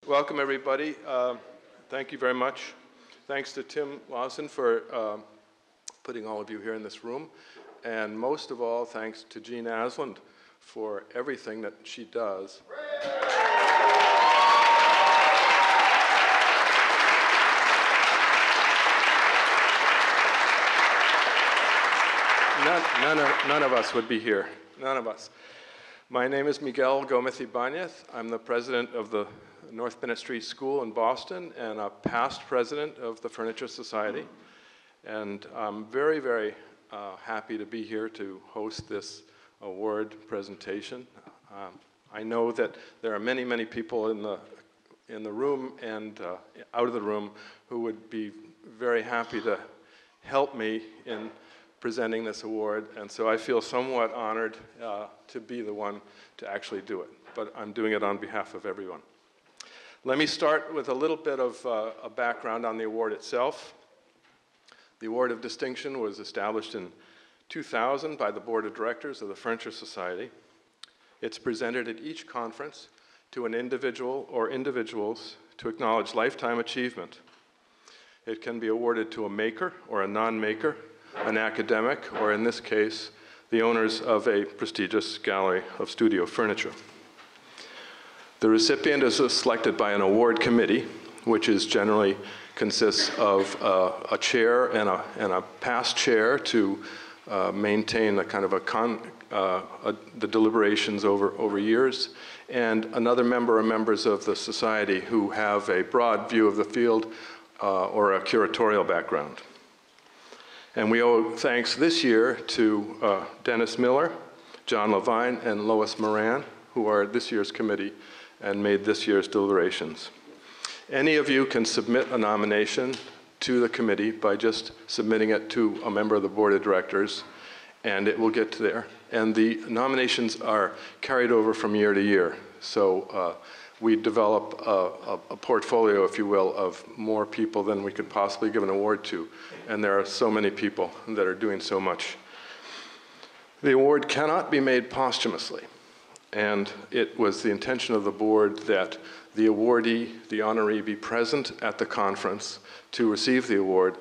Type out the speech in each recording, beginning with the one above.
Welcome, everybody. Thank you very much. Thanks to Tim Lawson for putting all of you here in this room. And most of all, thanks to Jean Asland for everything that she does. None of us would be here. None of us. My name is Miguel Gomez-Ibanez. I'm the president of the North Bennett Street School in Boston and a past president of the Furniture Society. And I'm very, very happy to be here to host this award presentation. I know that there are many, many people in the room and out of the room who would be very happy to help me in presenting this award, and so I feel somewhat honored to be the one to actually do it, but I'm doing it on behalf of everyone. Let me start with a little bit of a background on the award itself. The Award of Distinction was established in 2000 by the Board of Directors of the Furniture Society. It's presented at each conference to an individual or individuals to acknowledge lifetime achievement. It can be awarded to a maker or a non-maker, an academic, or in this case, the owners of a prestigious gallery of studio furniture. The recipient is selected by an award committee, which is generally consists of a chair and a past chair to maintain a kind of the deliberations over years, and another member or members of the society who have a broad view of the field or a curatorial background. And we owe thanks this year to Dennis Miller, John Levine, and Lois Moran, who are this year's committee and made this year's deliberations. Any of you can submit a nomination to the committee by just submitting it to a member of the board of directors, and it will get to there. And the nominations are carried over from year to year. So we develop a portfolio, if you will, of more people than we could possibly give an award to. And there are so many people that are doing so much. The award cannot be made posthumously. And it was the intention of the board that the awardee, the honoree, be present at the conference to receive the award,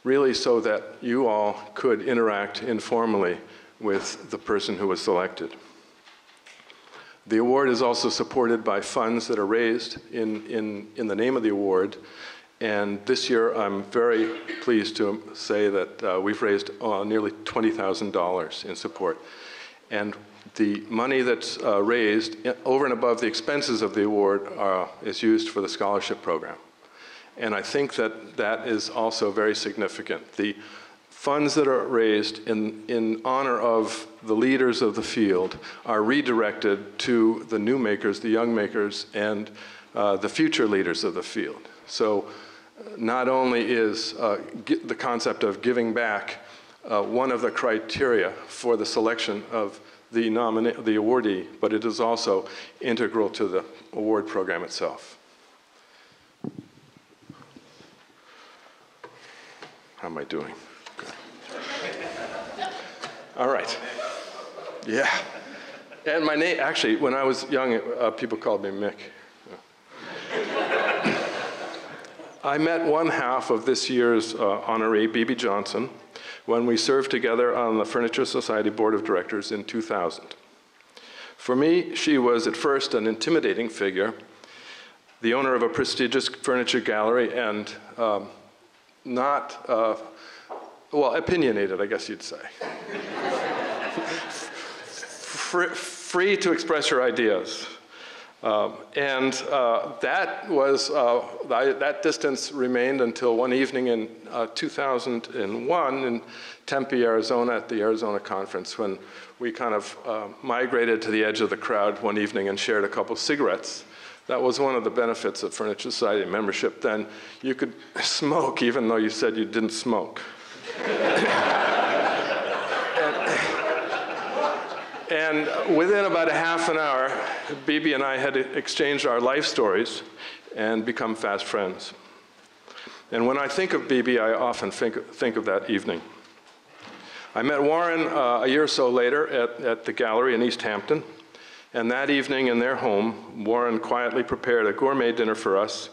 really so that you all could interact informally with the person who was selected. The award is also supported by funds that are raised in the name of the award. And this year, I'm very pleased to say that we've raised nearly $20,000 in support. And the money that's raised over and above the expenses of the award is used for the scholarship program. And I think that that is also very significant. The funds that are raised in honor of the leaders of the field are redirected to the new makers, the young makers, and the future leaders of the field. So not only is the concept of giving back one of the criteria for the selection of the awardee, but it is also integral to the award program itself. How am I doing? Good. All right. Yeah. And my name, actually, when I was young, people called me Mick. I met one half of this year's honoree, Bebe Johnson, when we served together on the Furniture Society Board of Directors in 2000. For me, she was at first an intimidating figure, the owner of a prestigious furniture gallery, and not, well, opinionated, I guess you'd say. Free to express her ideas. That distance remained until one evening in 2001 in Tempe, Arizona, at the Arizona conference, when we kind of migrated to the edge of the crowd one evening and shared a couple of cigarettes. That was one of the benefits of Furniture Society membership. Then you could smoke even though you said you didn't smoke. And within about a half an hour, Bebe and I had exchanged our life stories and become fast friends. And when I think of Bebe, I often think of that evening. I met Warren a year or so later at the gallery in East Hampton, And that evening in their home, Warren quietly prepared a gourmet dinner for us,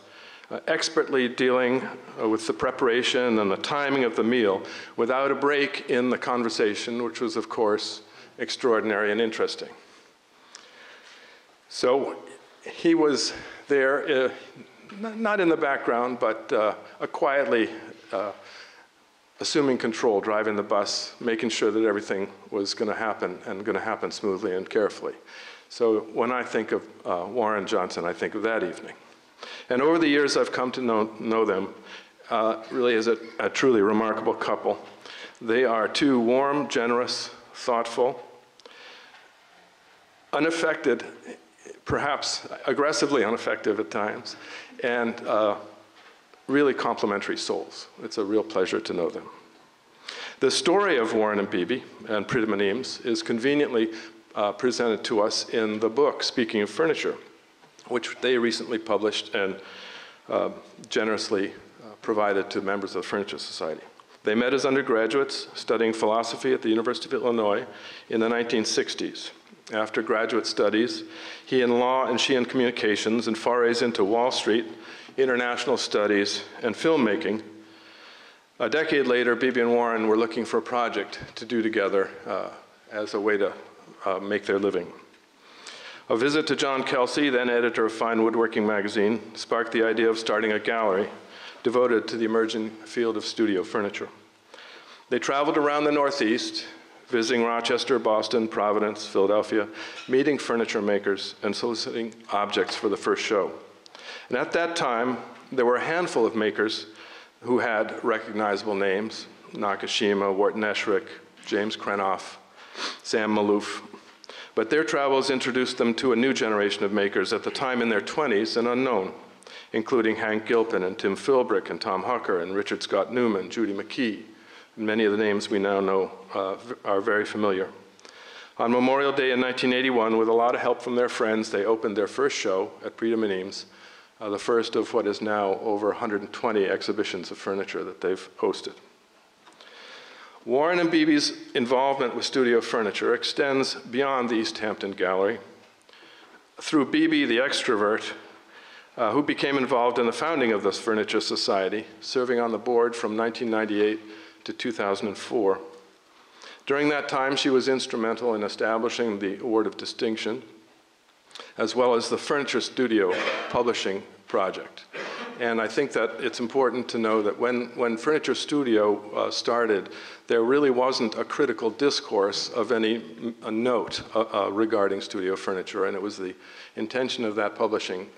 expertly dealing with the preparation and the timing of the meal without a break in the conversation, which was, of course, extraordinary and interesting. So he was there, not in the background, but quietly assuming control, driving the bus, making sure that everything was going to happen and going to happen smoothly and carefully. So when I think of Warren Johnson, I think of that evening. And over the years, I've come to know them really as a truly remarkable couple. They are two warm, generous, thoughtful, unaffected, perhaps aggressively unaffected at times, and really complementary souls. It's a real pleasure to know them. The story of Warren and Bebe and Pritam and Eames is conveniently presented to us in the book, Speaking of Furniture, which they recently published and generously provided to members of the Furniture Society. They met as undergraduates studying philosophy at the University of Illinois in the 1960s. After graduate studies, he in law and she in communications, and forays into Wall Street, international studies, and filmmaking. A decade later, Bebe and Warren were looking for a project to do together as a way to make their living. A visit to John Kelsey, then editor of Fine Woodworking magazine, sparked the idea of starting a gallery devoted to the emerging field of studio furniture. They traveled around the Northeast, visiting Rochester, Boston, Providence, Philadelphia, meeting furniture makers, and soliciting objects for the first show. And at that time, there were a handful of makers who had recognizable names: Nakashima, Wharton Esherick, James Krenoff, Sam Maloof. But their travels introduced them to a new generation of makers at the time in their 20s and unknown, including Hank Gilpin and Tim Philbrick and Tom Hucker and Richard Scott Newman, Judy McKee. Many of the names we now know are very familiar. On Memorial Day in 1981, with a lot of help from their friends, they opened their first show at Pritam and Eames, the first of what is now over 120 exhibitions of furniture that they've hosted. Warren and Bebe's involvement with studio furniture extends beyond the East Hampton Gallery. Through Bebe, the extrovert, who became involved in the founding of this Furniture Society, serving on the board from 1998 to 2004. During that time, she was instrumental in establishing the Award of Distinction, as well as the Furniture Studio Publishing Project. And I think that it's important to know that when Furniture Studio started, there really wasn't a critical discourse of any note regarding studio furniture, and it was the intention of that publishing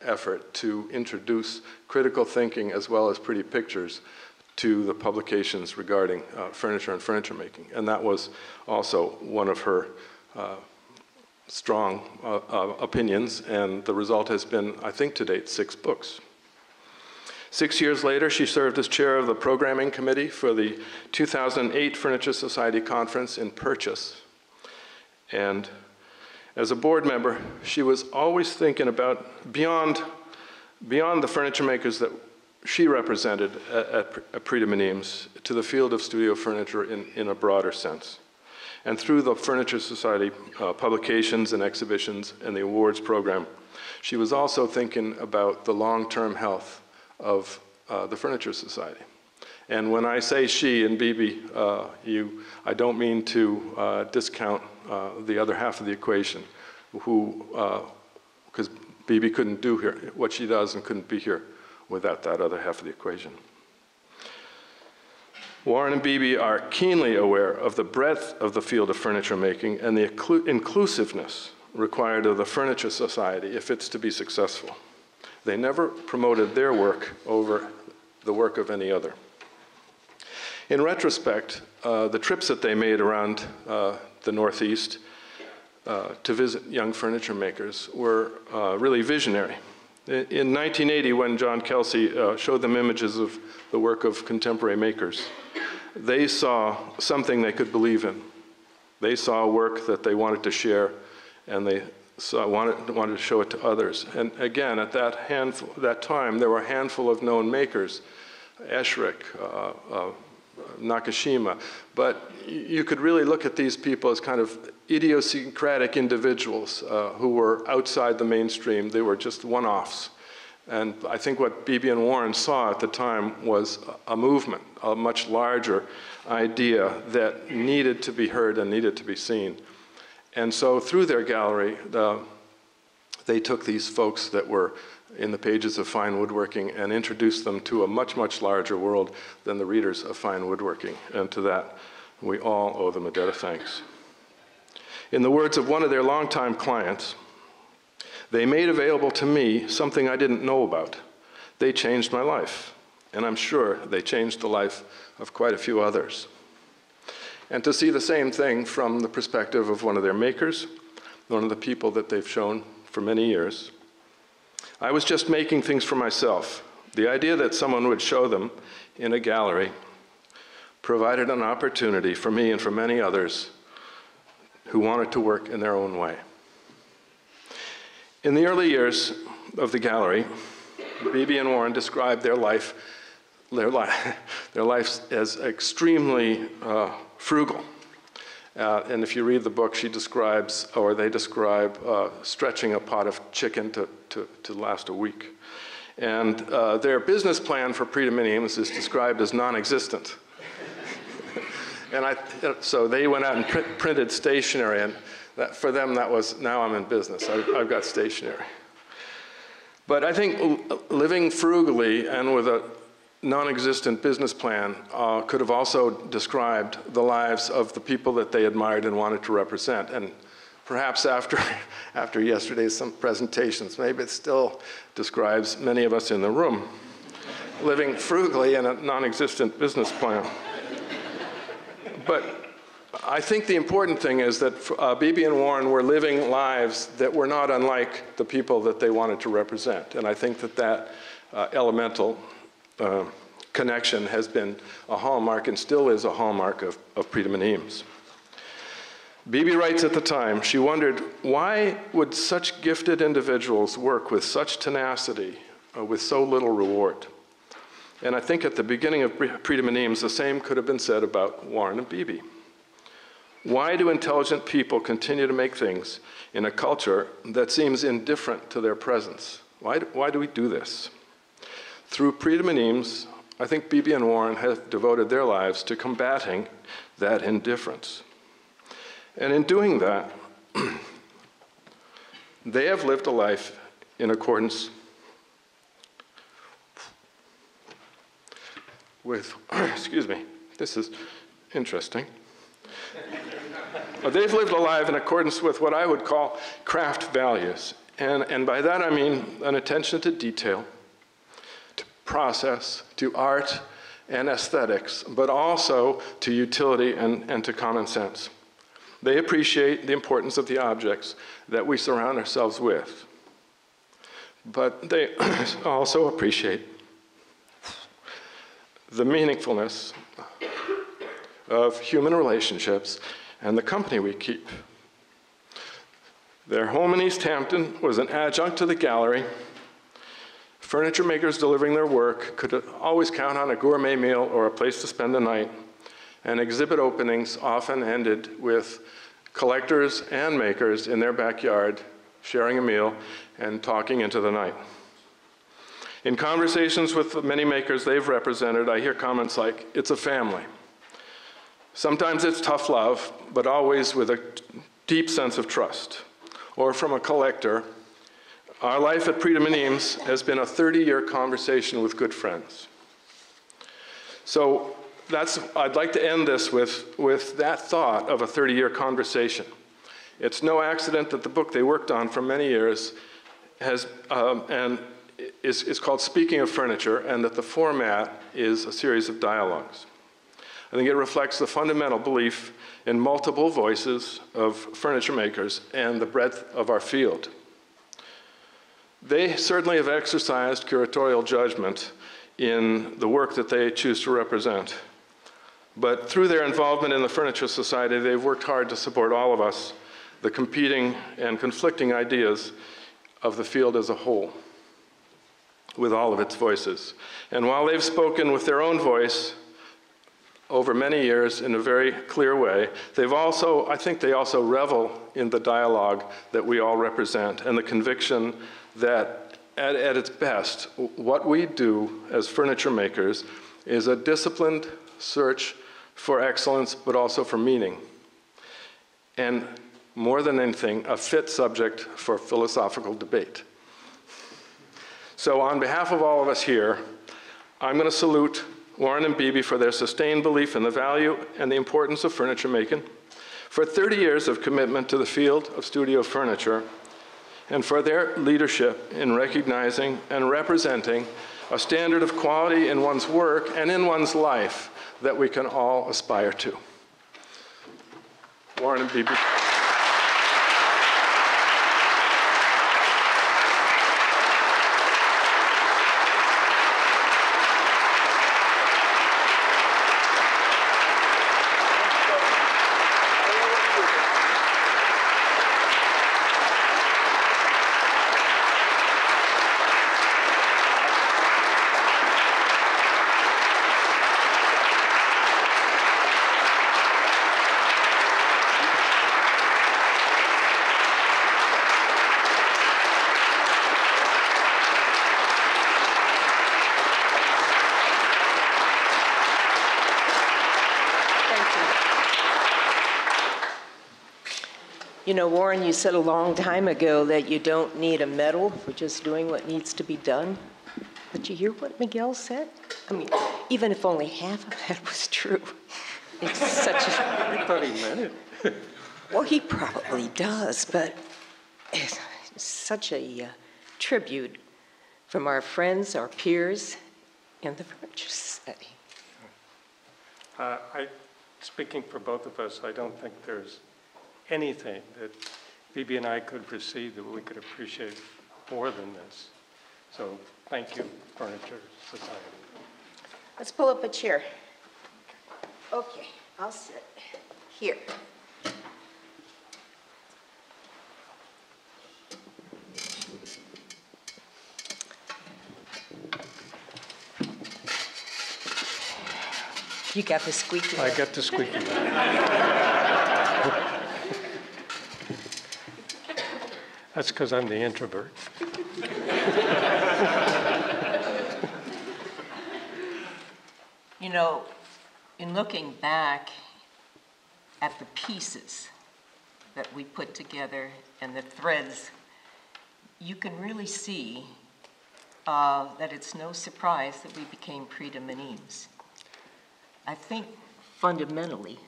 effort to introduce critical thinking as well as pretty pictures to the publications regarding furniture and furniture making. And that was also one of her strong opinions, and the result has been, I think to date, 6 books. 6 years later, she served as chair of the programming committee for the 2008 Furniture Society Conference in Purchase. And as a board member, she was always thinking about beyond the furniture makers that she represented at Pritam and Eames to the field of studio furniture in a broader sense. And through the Furniture Society publications and exhibitions and the awards program, she was also thinking about the long-term health of the Furniture Society. And when I say she and Bebe, I don't mean to discount the other half of the equation, because Bebe couldn't do here what she does and couldn't be here without that other half of the equation. Warren and Bebe are keenly aware of the breadth of the field of furniture making and the inclusiveness required of the Furniture Society if it's to be successful. They never promoted their work over the work of any other. In retrospect, the trips that they made around the Northeast to visit young furniture makers were really visionary. In 1980, when John Kelsey showed them images of the work of contemporary makers, they saw something they could believe in. They saw work that they wanted to share, and they wanted to show it to others. And again, at that time, there were a handful of known makers: Esherick, Nakashima. But you could really look at these people as kind of idiosyncratic individuals who were outside the mainstream. They were just one-offs. And I think what Bebe and Warren saw at the time was a movement, a much larger idea that needed to be heard and needed to be seen. And so through their gallery, they took these folks that were in the pages of fine woodworking and introduced them to a much, much larger world than the readers of fine woodworking. And to that, we all owe them a debt of thanks. In the words of one of their longtime clients, they made available to me something I didn't know about. They changed my life, and I'm sure they changed the life of quite a few others. And to see the same thing from the perspective of one of their makers, one of the people that they've shown for many years. I was just making things for myself. The idea that someone would show them in a gallery provided an opportunity for me and for many others who wanted to work in their own way. In the early years of the gallery, Bebe and Warren described their lives as extremely frugal. And if you read the book, she describes, or they describe, stretching a pot of chicken to last a week. And their business plan for Pritam and Eames is described as non-existent. And so they went out and printed stationery, and for them that was, now I'm in business, I've got stationery. But I think living frugally and with a non-existent business plan could have also described the lives of the people that they admired and wanted to represent. And perhaps after yesterday's presentations, maybe it still describes many of us in the room living frugally in a non-existent business plan. But I think the important thing is that Bebe and Warren were living lives that were not unlike the people that they wanted to represent. And I think that elemental connection has been a hallmark and still is a hallmark of Pritam and Eames. Bebe writes at the time, she wondered, why would such gifted individuals work with such tenacity with so little reward? And I think at the beginning of Pritam and Eames, the same could have been said about Warren and Bebe. Why do intelligent people continue to make things in a culture that seems indifferent to their presence? Why do we do this? Through Pritam and Eames, I think Bebe and Warren have devoted their lives to combating that indifference. And in doing that, they have lived a life in accordance with, excuse me, this is interesting. They've lived a life in accordance with what I would call craft values. And by that I mean an attention to detail, to process, to art and aesthetics, but also to utility and to common sense. They appreciate the importance of the objects that we surround ourselves with. But they also appreciate the meaningfulness of human relationships and the company we keep. Their home in East Hampton was an adjunct to the gallery. Furniture makers delivering their work could always count on a gourmet meal or a place to spend the night, and exhibit openings often ended with collectors and makers in their backyard sharing a meal and talking into the night. In conversations with the many makers they've represented, I hear comments like, it's a family. Sometimes it's tough love, but always with a deep sense of trust. Or from a collector, our life at Pritam and Eames has been a 30-year conversation with good friends. So I'd like to end this with that thought of a 30-year conversation. It's no accident that the book they worked on for many years has, is called Speaking of Furniture, and that the format is a series of dialogues. I think it reflects the fundamental belief in multiple voices of furniture makers and the breadth of our field. They certainly have exercised curatorial judgment in the work that they choose to represent. But through their involvement in the Furniture Society, they've worked hard to support all of us, the competing and conflicting ideas of the field as a whole, with all of its voices. And while they've spoken with their own voice, over many years in a very clear way. I think they also revel in the dialogue that we all represent and the conviction that at its best, what we do as furniture makers is a disciplined search for excellence, but also for meaning. And more than anything, a fit subject for philosophical debate. So on behalf of all of us here, I'm going to salute Warren and Bebe for their sustained belief in the value and the importance of furniture making, for 30 years of commitment to the field of studio furniture, and for their leadership in recognizing and representing a standard of quality in one's work and in one's life that we can all aspire to. Warren and Bebe. You know, Warren, you said a long time ago that you don't need a medal for just doing what needs to be done. Did you hear what Miguel said? I mean, even if only half of that was true. It's such a... I thought he meant it. Well, he probably does, but it's such a tribute from our friends, our peers, and the Furniture Society. Speaking for both of us, I don't think there's anything that Bebe and I could receive that we could appreciate more than this. So thank you, Furniture Society. Let's pull up a chair. Okay, I'll sit here. You got the squeaky one. I got the squeaky one. That's because I'm the introvert. You know, in looking back at the pieces that we put together and the threads, you can really see that it's no surprise that we became Pritam and Eames. I think fundamentally,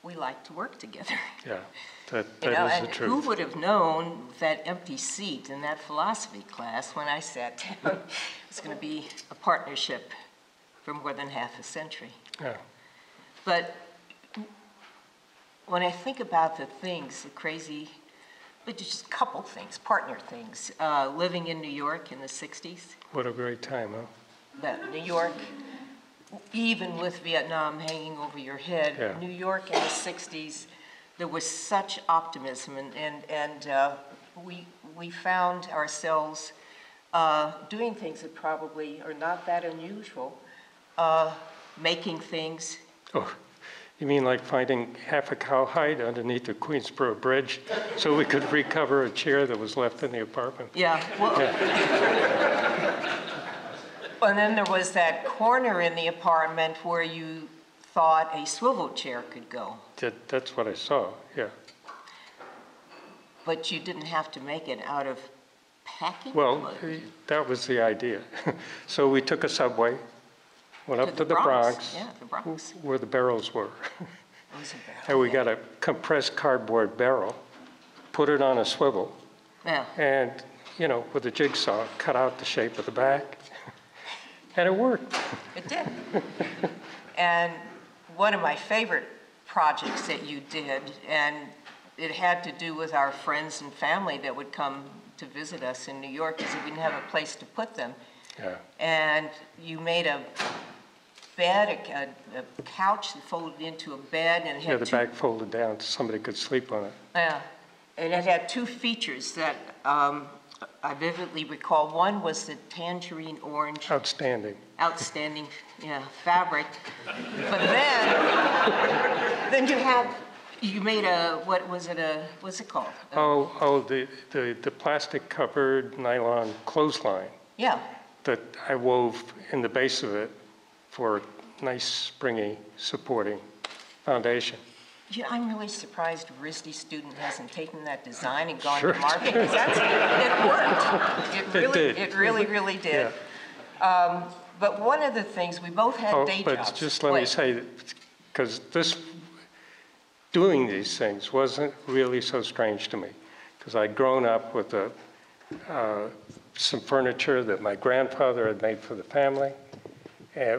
we like to work together. Yeah, that is and the truth. who would have known that empty seat in that philosophy class when I sat down was going to be a partnership for more than half a century. Yeah. But when I think about the things, the crazy, but just a couple things, partner things, living in New York in the 60s. What a great time, huh? But New York, even with Vietnam hanging over your head, Yeah. New York in the 60s, there was such optimism, and we found ourselves doing things that probably are not that unusual, making things. Oh, you mean like finding half a cowhide underneath the Queensboro Bridge so we could recover a chair that was left in the apartment? Yeah, well, Yeah. and then there was that corner in the apartment where you thought a swivel chair could go. That's what I saw, yeah. But you didn't have to make it out of packing Well, wood. that was the idea. So we took a subway, went up to the Bronx, Yeah, the Bronx. where the barrels were. It was a barrel. And we yeah. got a compressed cardboard barrel, put it on a swivel, Yeah. and, you know, with a jigsaw, cut out the shape of the back. And it worked. It did. And one of my favorite projects that you did, and it had to do with our friends and family that would come to visit us in New York, is that we didn't have a place to put them. Yeah. And you made a bed, a couch that folded into a bed, and it had Yeah, the two, back folded down so somebody could sleep on it. yeah, and it had two features that I vividly recall. One was the tangerine orange. Outstanding. Outstanding, yeah, fabric. But then you made a, what's it called? The plastic covered nylon clothesline Yeah, that I wove in the base of it for a nice springy supporting foundation. yeah, I'm really surprised a RISD student hasn't taken that design and gone Sure. to market, because it worked. It really did. Yeah. But one of the things, we both had day jobs. But just let me say, because doing these things wasn't really so strange to me, because I'd grown up with some furniture that my grandfather had made for the family,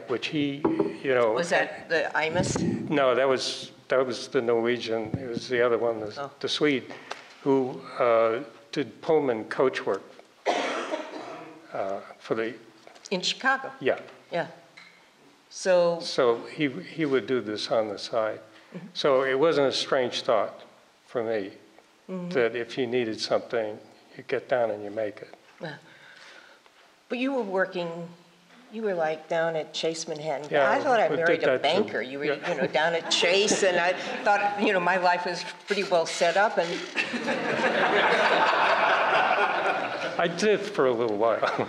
which he, Was that the Eames? No, that was the Norwegian. It was the other one, the Swede, who did Pullman coach work for the. In Chicago? Yeah. Yeah. So he would do this on the side. Mm-hmm. So it wasn't a strange thought for me that if you needed something, you get down and you make it. But you were like down at Chase Manhattan. Yeah, I thought I we married did a that banker. too. You were, Yeah. Down at Chase, and I thought, my life was pretty well set up. And I did for a little while.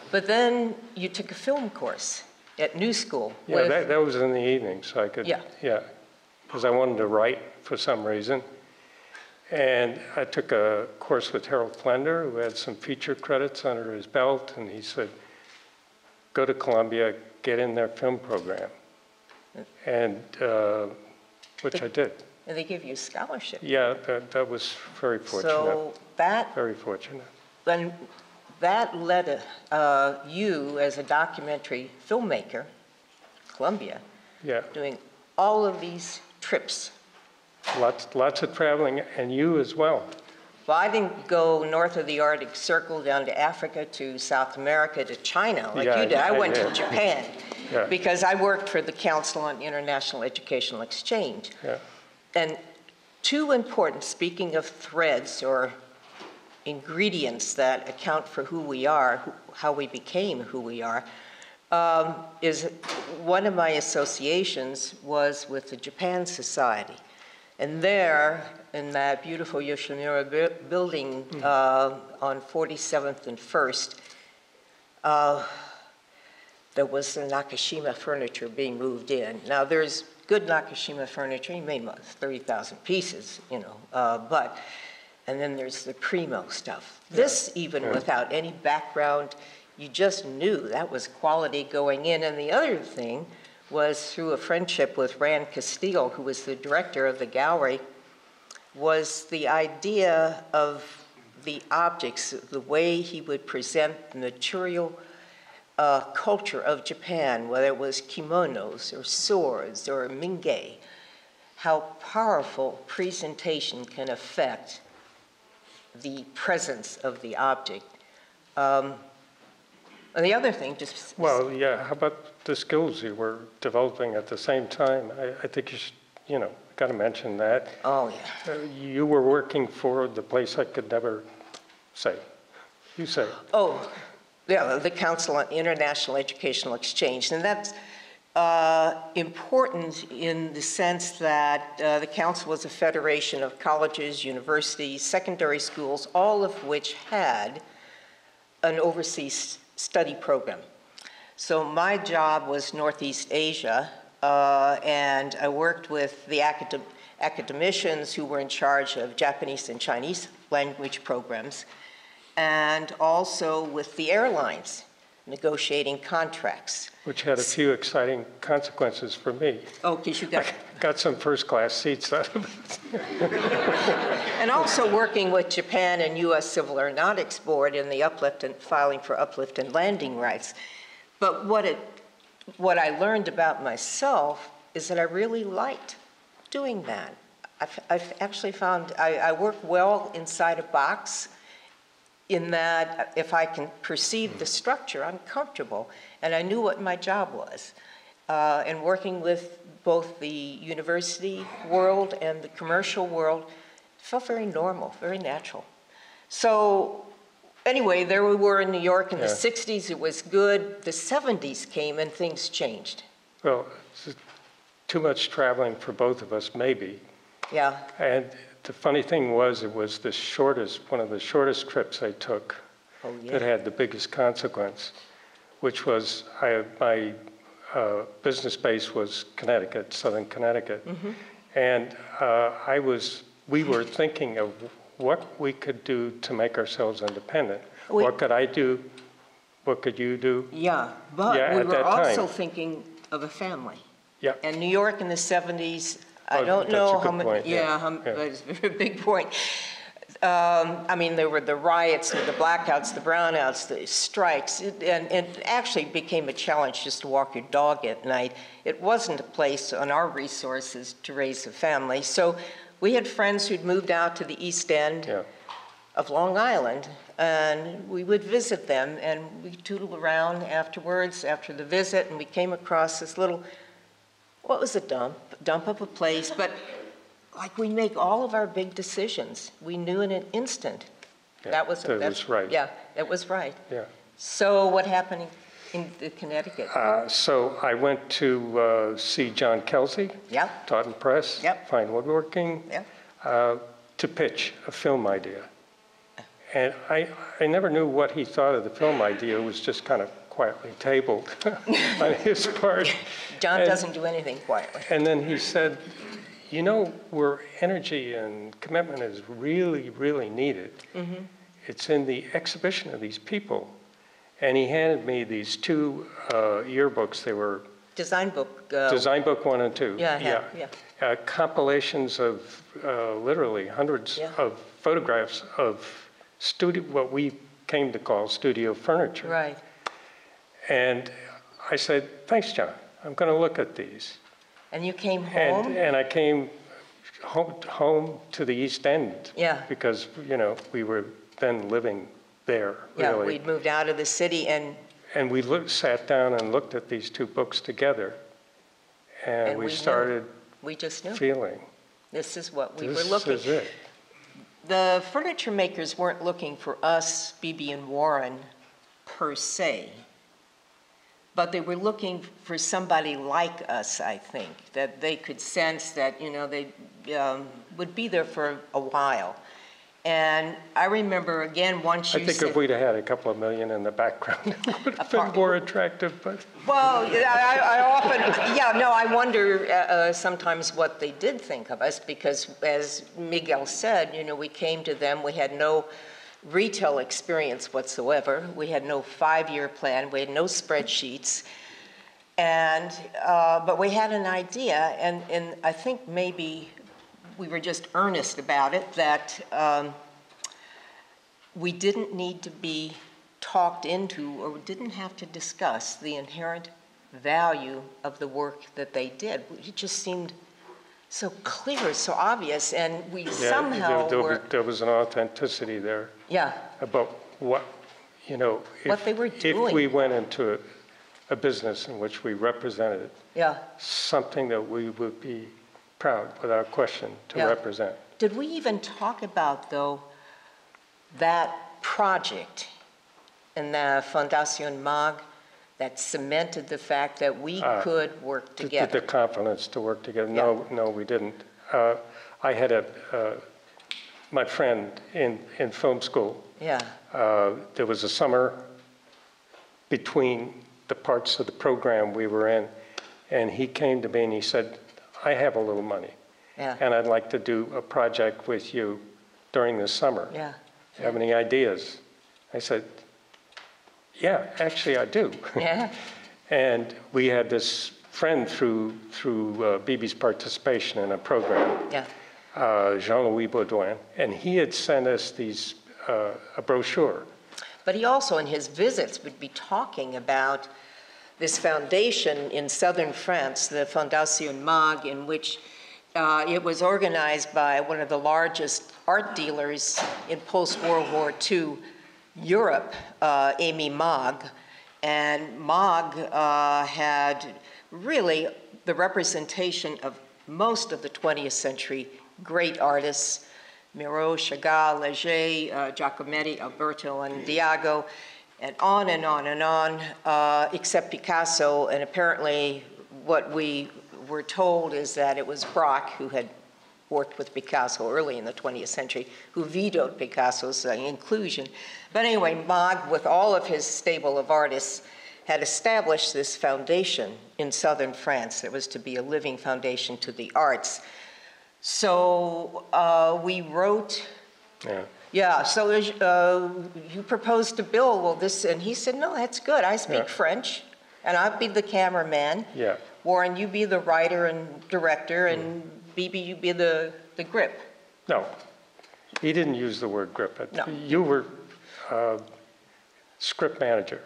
But then you took a film course at New School. Yeah, that was in the evening, so I could. Yeah, because I wanted to write for some reason. And I took a course with Harold Flender, who had some feature credits under his belt, and he said, go to Columbia, get in their film program, and which I did. And they give you a scholarship. Yeah, that was very fortunate. So very fortunate. Then that led you as a documentary filmmaker, Columbia, doing all of these trips. Lots of traveling, and you as well. Well, I didn't go north of the Arctic Circle down to Africa, to South America, to China like you did. I went to Japan because I worked for the Council on International Educational Exchange. Yeah. And two important, speaking of threads or ingredients that account for who we are, how we became who we are, is one of my associations was with the Japan Society. And there, in that beautiful Yoshimura building on 47th and 1st, there was the Nakashima furniture being moved in. Now, there's good Nakashima furniture. He made about 30,000 pieces, and then there's the primo stuff. This, even without any background, you just knew that was quality going in. And the other thing was through a friendship with Rand Castile, who was the director of the gallery, was the idea of the objects, the way he would present the material culture of Japan, whether it was kimonos or swords or minge, how powerful presentation can affect the presence of the object. And the other thing, just... Well, yeah, how about the skills you were developing at the same time? I think you should, got to mention that. Oh, yeah. You were working for the place I could never say. You say it. Oh, yeah, the Council on International Educational Exchange. And that's important in the sense that the Council was a federation of colleges, universities, secondary schools, all of which had an overseas study program. So my job was Northeast Asia, and I worked with the academicians who were in charge of Japanese and Chinese language programs, and also with the airlines negotiating contracts. Which had a few exciting consequences for me. Oh, because you got some first-class seats out of it. And also working with Japan and U.S. Civil Aeronautics Board in the uplift and filing for uplift and landing rights. But what I learned about myself is that I really liked doing that. I've actually found I work well inside a box, in that if I can perceive the structure, I'm comfortable. And I knew what my job was. And working with both the university world and the commercial world felt very normal, very natural. So anyway, there we were in New York in the Yeah. 60s. It was good. The 70s came and things changed. Well, it's too much traveling for both of us, maybe. Yeah. And the funny thing was, it was the shortest, one of the shortest trips I took Oh, yeah. that had the biggest consequence, which was my business base was Connecticut, Southern Connecticut. Mm-hmm. And we were thinking of what we could do to make ourselves independent. What could I do? What could you do? Yeah, but Yeah, we at were that also time. thinking of a family. Yeah. And New York in the 70s, I Oh, don't that's know a how good many, point, yeah, yeah. that's a very big point. I mean, there were the riots, the blackouts, the brownouts, the strikes, and it actually became a challenge just to walk your dog at night. It wasn't a place on our resources to raise a family. So we had friends who'd moved out to the East End Yeah. of Long Island, and we would visit them, and we tootled around afterwards, after the visit, and we came across this little, what was a dump of a place, but like we make all of our big decisions. We knew in an instant. Yeah, That was right. Yeah, that was right. Yeah. So what happened in Connecticut? So I went to see John Kelsey, Yep, Taunton Press, Yep. Fine Woodworking, yep, to pitch a film idea. And I never knew what he thought of the film idea. It was just kind of quietly tabled on his part. John doesn't do anything quietly. And then he said, you know, where energy and commitment is really, really needed, it's in the exhibition of these people. And he handed me these two yearbooks. They were Design book. Design Book 1 and 2. Yeah, I have, yeah. Compilations of literally hundreds Yeah. of photographs of what we came to call studio furniture. Right. And I said, thanks, John. I'm going to look at these. And you came home? And I came home to the East End. Yeah. Because, you know, we were then living there, Yeah, really. we'd moved out of the city, and And we sat down and looked at these two books together. And And we we knew. started we just knew. feeling, This is what we were this looking. is it. The furniture makers weren't looking for us, Bebe and Warren, per se, but they were looking for somebody like us, I think, that they could sense that, you know, they would be there for a while. And I remember, again, once you I think said... if we'd have had a couple of million in the background, it would have been more attractive, but Well, I often, yeah, no, I wonder sometimes what they did think of us, because as Miguel said, you know, we came to them, we had no retail experience whatsoever. We had no 5-year plan, we had no spreadsheets. And, but we had an idea, and I think maybe we were just earnest about it, that we didn't need to be talked into, or didn't have to discuss the inherent value of the work that they did. It just seemed so clear, so obvious, and we somehow were... there was an authenticity there Yeah, about what, you know, What they were doing. if we went into a business in which we represented yeah. something that we would be proud, without question, to Yeah. represent. Did we even talk about, though, that project in the Fundación MAG that cemented the fact that we could work together? The confidence to work together. Yeah. No, we didn't. I had my friend in film school. Yeah, There was a summer between the parts of the program we were in, and he came to me and he said, I have a little money, yeah, and I'd like to do a project with you during the summer. yeah. Do you have any ideas? I said, yeah, actually I do. Yeah, And we had this friend through Bebe's participation in a program, yeah, Jean-Louis Baudouin, and he had sent us a brochure. But he also, in his visits, would be talking about this foundation in southern France, the Fondation MAG, in which it was organized by one of the largest art dealers in post-World War II Europe, Amy Mag. And Mag had really the representation of most of the 20th century great artists, Miro, Chagall, Leger, Giacometti, Alberto, and Diago, and on and on and on, except Picasso. And apparently what we were told is that it was Braque, who had worked with Picasso early in the 20th century, who vetoed Picasso's inclusion. But anyway, Maag, with all of his stable of artists, had established this foundation in southern France. It was to be a living foundation to the arts. So we wrote, so you proposed to Bill, well, this, and he said, no, that's good. I speak French, and I'll be the cameraman. Yeah. Warren, you be the writer and director, and Bebe, you be the grip. No, he didn't use the word grip. No. You were script manager.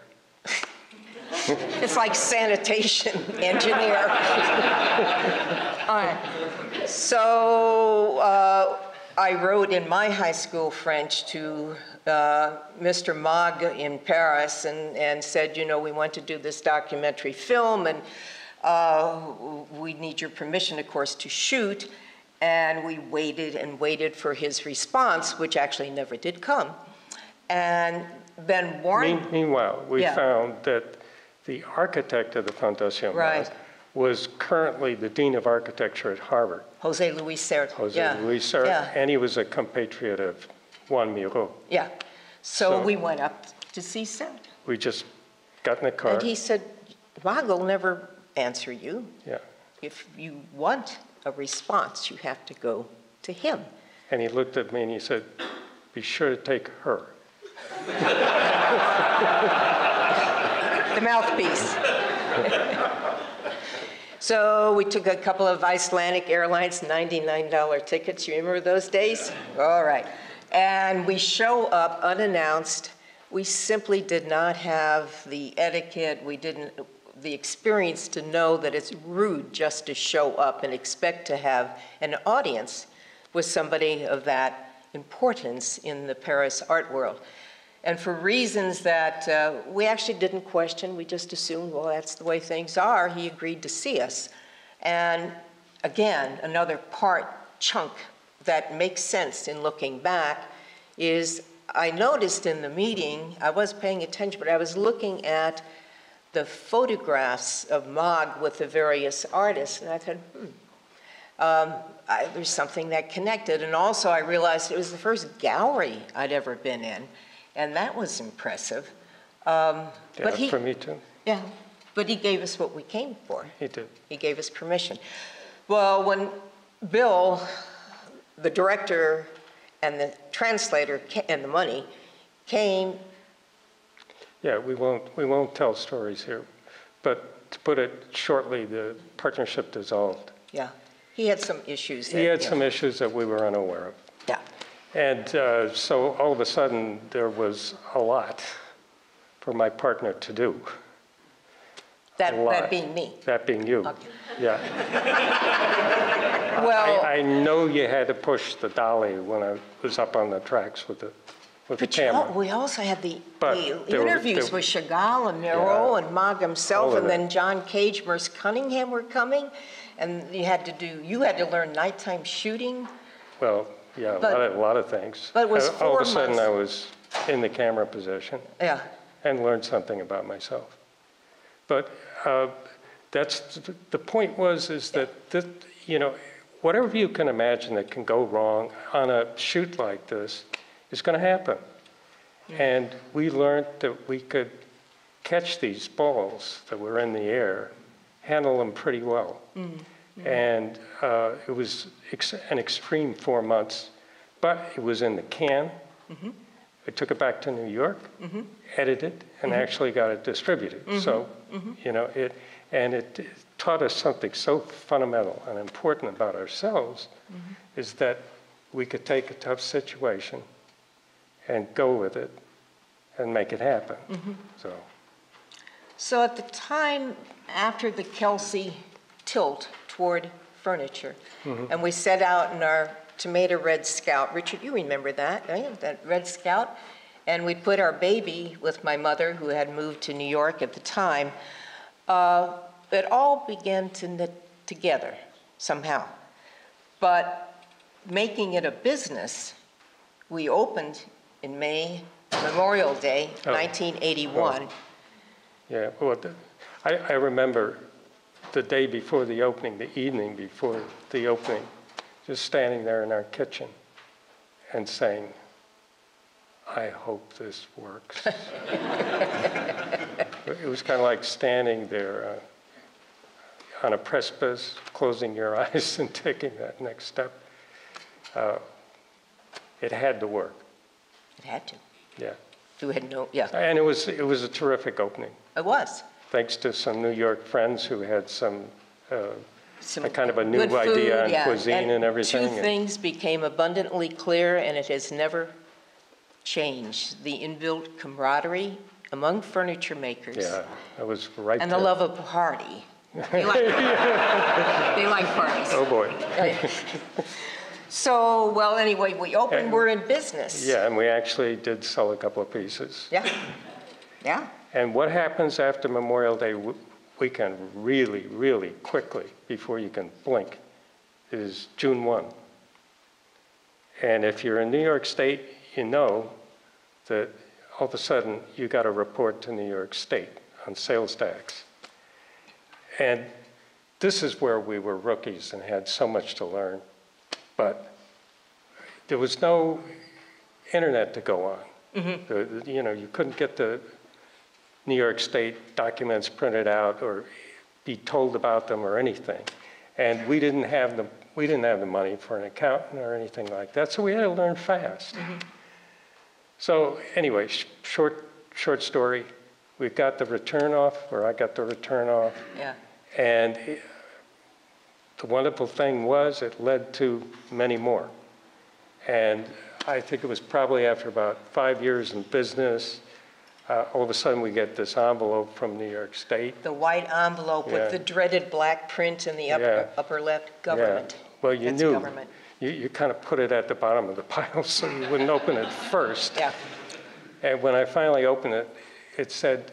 It's like sanitation engineer. All right. So I wrote in my high school French to Mr. Maag in Paris and said, you know, we want to do this documentary film, and we need your permission, of course, to shoot. And we waited and waited for his response, which actually never did come. And then Warren... Meanwhile, we found that the architect of the Fondation was currently the Dean of Architecture at Harvard. José Luis Serra. Luis Serra, and he was a compatriot of Juan Miró. Yeah. So we went up to see Serra. We just got in the car. And he said, Maag will never answer you. Yeah. If you want a response, you have to go to him. And he looked at me and he said, be sure to take her. The mouthpiece. So we took a couple of Icelandic Airlines $99 tickets. You remember those days? All right. And we show up unannounced. We simply did not have the etiquette. We didn't, the experience to know that it's rude just to show up and expect to have an audience with somebody of that importance in the Paris art world. And for reasons that we actually didn't question, we just assumed, well, that's the way things are, he agreed to see us. And again, another chunk that makes sense in looking back is I noticed in the meeting, I was paying attention, but I was looking at the photographs of Maag with the various artists, and I thought, there's something that connected. And also I realized it was the first gallery I'd ever been in. And that was impressive. But for me too. Yeah, but he gave us what we came for. He did. He gave us permission. Well, when Bill, the director and the translator and the money came. Yeah, we won't tell stories here, but to put it shortly, the partnership dissolved. Yeah, he had some issues. He had some issues that we were unaware of. Yeah. And so all of a sudden, there was a lot for my partner to do. That being me. That being you. Okay. Yeah. Well, I know you had to push the dolly when I was up on the tracks with the camera. We also had the there interviews with Chagall and Miro and Maag himself, and then John Cage, Merce Cunningham were coming, and you had to learn nighttime shooting. Well, yeah, a lot of things. But it was all of a sudden, I was in the camera position. Yeah. And learned something about myself. But that's the point is that you know, whatever you can imagine that can go wrong on a shoot like this is going to happen. And we learned that we could catch these balls that were in the air, handle them pretty well. And it was an extreme 4 months, but it was in the can. I took it back to New York, edited, and actually got it distributed. So, you know, it taught us something so fundamental and important about ourselves is that we could take a tough situation and go with it and make it happen. So at the time after the Kelsey tilt toward furniture, and we set out in our tomato red Scout. Richard, you remember that, right? That red Scout. And we put our baby with my mother, who had moved to New York at the time. It all began to knit together somehow. But making it a business we opened in Memorial Day, Oh. 1981. Yeah, well, I remember the day before the opening, the evening before the opening, just standing there in our kitchen and saying, I hope this works. It was kind of like standing there on a precipice, closing your eyes and taking that next step. It had to work. It had to. Yeah. You had no, yeah, And it was a terrific opening, it was. thanks to some New York friends who had some Some a kind of a new good food, idea on yeah. cuisine and everything. Two things became abundantly clear, and it has never changed. The inbuilt camaraderie among furniture makers. Yeah, I was right And there. the love of party. They like, they like parties. Oh, boy. So, well, anyway, we opened, we're in business. Yeah, and we actually did sell a couple of pieces. Yeah, yeah. And what happens after Memorial Day weekend really, really quickly, before you can blink, is June 1. And if you're in New York State, you know that all of a sudden you got to report to New York State on sales tax. And this is where we were rookies and had so much to learn. But there was no internet to go on. Mm-hmm. You couldn't get the New York State documents printed out or be told about them or anything. And we didn't have the money for an accountant or anything like that, so we had to learn fast. Mm-hmm. So anyway, short story, we got the return off, or I got the return off. Yeah. And the wonderful thing was it led to many more. And I think it was probably after about 5 years in business, all of a sudden we get this envelope from New York State. The white envelope Yeah. with the dreaded black print in the upper left, government. Yeah. Well, you That's knew. government. You kind of put it at the bottom of the pile so you wouldn't open it first. Yeah. And when I finally opened it, it said,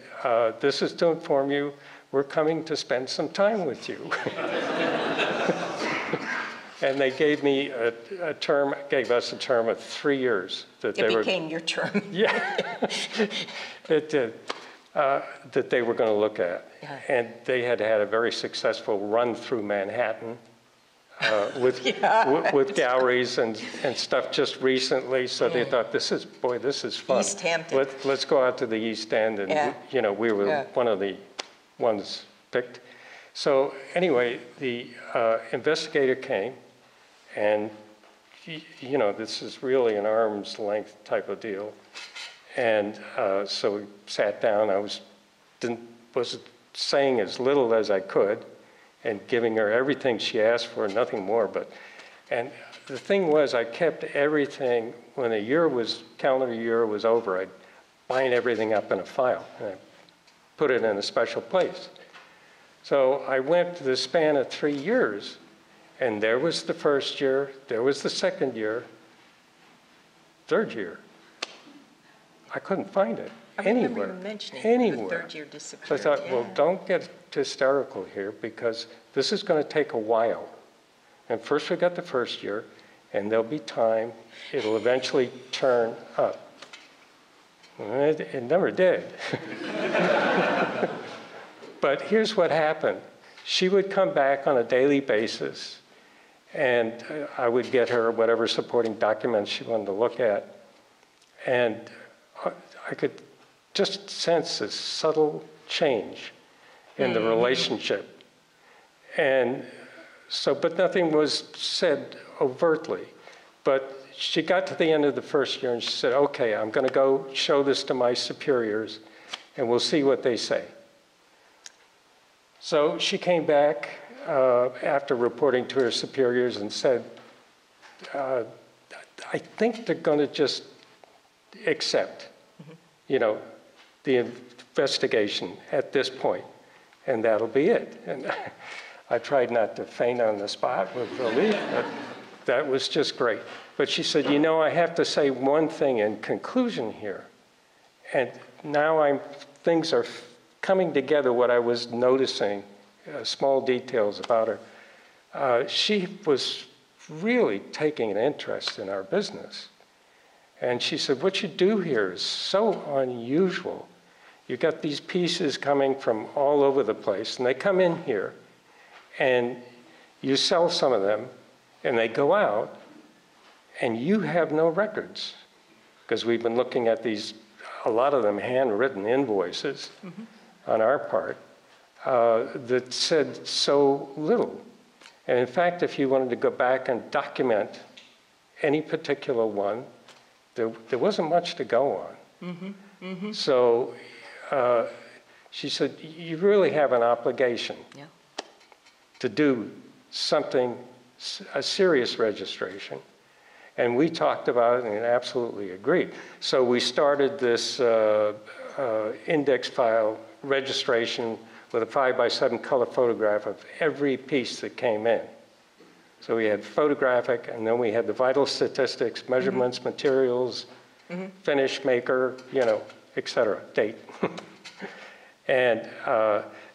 this is to inform you we're coming to spend some time with you. And they gave me gave us a term of 3 years. That It became your term. Yeah, it did, that they were going to look at. Yeah. And they had had a very successful run through Manhattan with galleries and stuff just recently. So they thought, this is fun. East Hampton. Let's go out to the East End. And, we were one of the ones picked. So anyway, the investigator came, and this is really an arm's length type of deal. And so we sat down. I was saying as little as I could and giving her everything she asked for, nothing more. And the thing was, I kept everything. When calendar year was over, I'd bind everything up in a file and I'd put it in a special place. So I went to the span of 3 years, and there was the first year, there was the second year, third year. I couldn't find it anywhere. I remember you mentioning anywhere. The third year disappeared. So I thought, well, don't get hysterical here, because this is going to take a while. And first we got the first year, and there'll be time. It'll eventually turn up. And it never did. But here's what happened. She would come back on a daily basis, and I would get her whatever supporting documents she wanted to look at. And I could just sense this subtle change in the relationship. And so, but nothing was said overtly. But she got to the end of the first year and she said, okay, I'm going to go show this to my superiors and we'll see what they say. So she came back after reporting to her superiors and said, I think they're going to just accept, the investigation at this point, and that'll be it. And I tried not to faint on the spot with relief, but that was just great. But she said, I have to say one thing in conclusion here. And now things are coming together, what I was noticing, small details about her. She was really taking an interest in our business. And she said, what you do here is so unusual. You've got these pieces coming from all over the place, and they come in here, and you sell some of them, and they go out, and you have no records. Because we've been looking at these, a lot of them handwritten invoices on our part that said so little. And in fact, if you wanted to go back and document any particular one, there wasn't much to go on. So she said, you really have an obligation to do something, a serious registration. And we talked about it and absolutely agreed. So we started this index file registration with a 5x7 color photograph of every piece that came in. So we had photographic, and then we had the vital statistics, measurements, materials, finish, maker, you know, et cetera, date. And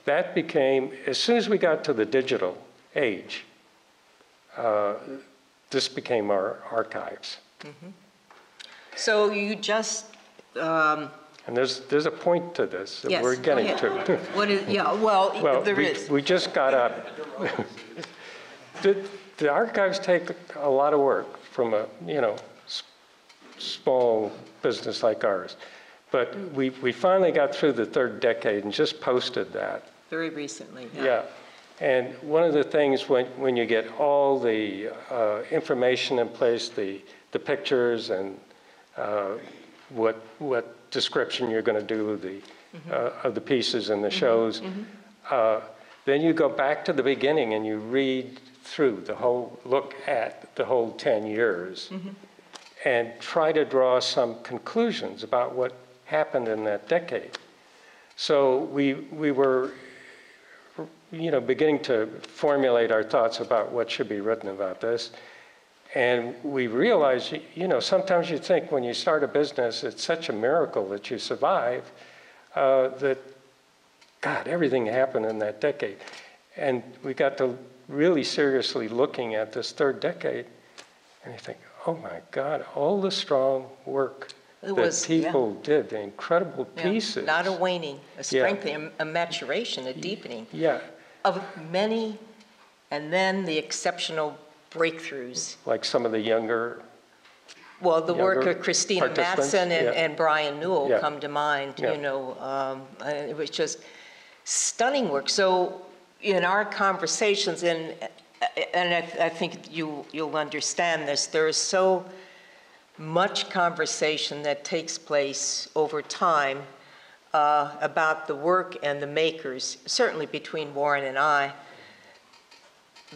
that became, as soon as we got to the digital age, this became our archives. So you just... and there's a point to this that we're getting to. What is, well, there is. We just got up. The archives take a lot of work from a, you know, small business like ours. But we finally got through the third decade and just posted that. Very recently, Yeah. And one of the things when you get all the information in place, the pictures and what description you're going to do of the pieces and the shows, then you go back to the beginning and you read through the whole, look at the whole 10 years and try to draw some conclusions about what happened in that decade. So we were, you know, beginning to formulate our thoughts about what should be written about this. And we realized, you know, sometimes you think when you start a business, it's such a miracle that you survive, that, God, everything happened in that decade. And we got to really seriously looking at this third decade, and you think, oh my God, all the strong work that people did, the incredible pieces. Not a waning, a strengthening, a maturation, a deepening of many, and then the exceptional breakthroughs. Like some of the younger work of Christina Matson and Brian Newell come to mind, you know, it was just stunning work. So in our conversations, and I think you'll understand this, there is so much conversation that takes place over time about the work and the makers, certainly between Warren and I.